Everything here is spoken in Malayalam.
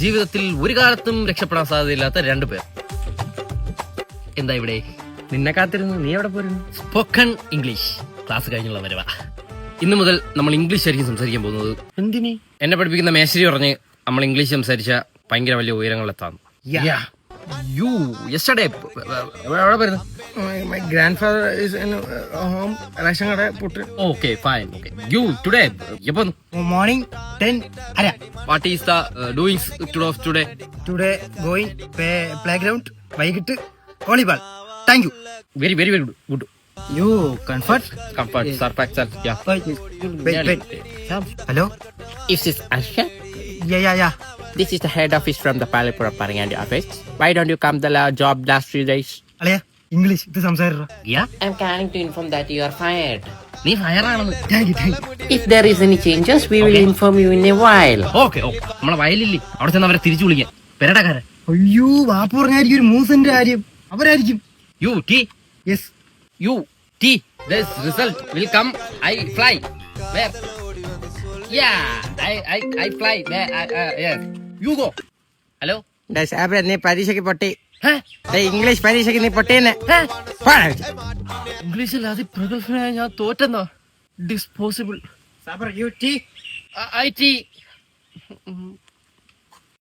ജീവിതത്തിൽ ഒരു കാലത്തും രക്ഷപ്പെടാൻ സാധ്യതയില്ലാത്ത രണ്ടുപേർ. എന്താ ഇവിടെ? നിന്നെ കാത്തിരുന്നു. നീ എവിടെ പോയിരുന്നു? സ്പോക്കൺ ഇംഗ്ലീഷ് ക്ലാസ് കഴിഞ്ഞുള്ള വരവാ. ഇന്നു മുതൽ നമ്മൾ ഇംഗ്ലീഷ് ആയിരിക്കും സംസാരിക്കാൻ പോകുന്നത്. എന്തിനി? എന്നെ പഠിപ്പിക്കുന്ന മേശരി പറഞ്ഞ് നമ്മൾ ഇംഗ്ലീഷ് സംസാരിച്ച ഭയങ്കര വലിയ ഉയരങ്ങളിലെത്താം. യു യെസ്റ്റർഡേ എവിടെ വരുന്നു? My grandfather is in home. Ration കട പുട്ട്. Okay fine. യു ടുഡേ എപ്പോ? മോർണിംഗ് 10 അര. What is the doings today? Today going play ground. വൈകിട്ട് volleyball. Thank you. Very very very good. You comfort. Hello. Is this Asha? Yeah. This is the head office from the Palipura Parangandi office. Why don't you come the job last 3 days? അളിയ ഇംഗ്ലീഷ് ഇത് സംസാരിക്കോ? I'm calling to inform that you are fired. നീ ഫയറാണെന്ന്. Thank you. If there is any changes, we will inform you in a while. Okay നമ്മളെ വയലില്ലേ അവിടെ ചെന്ന് അവരെ തിരിച്ചു വിളിക്കാൻ. പെരടക്കാരൻ. അയ്യോ വാപ്പ് പറഞ്ഞായിരിക്കും ഒരു മൂസിന്റെ കാര്യം. അവരായിരിക്കും. U T yes. U T this result will come. I fly. Where? Yeah, I fly. Where? Yes. You go. Hello? നീ പരീക്ഷയ്ക്ക് പൊട്ടി. Huh? ഇംഗ്ലീഷ് പരീക്ഷയ്ക്ക് നീ പൊട്ടിയെന്ന്. ഇംഗ്ലീഷില്ലാതെ പ്രഗത്ഭനായ ഞാൻ തോറ്റെന്നോ? ഡിസ്പോസിബിൾ. സാബർ യു ടി. I T.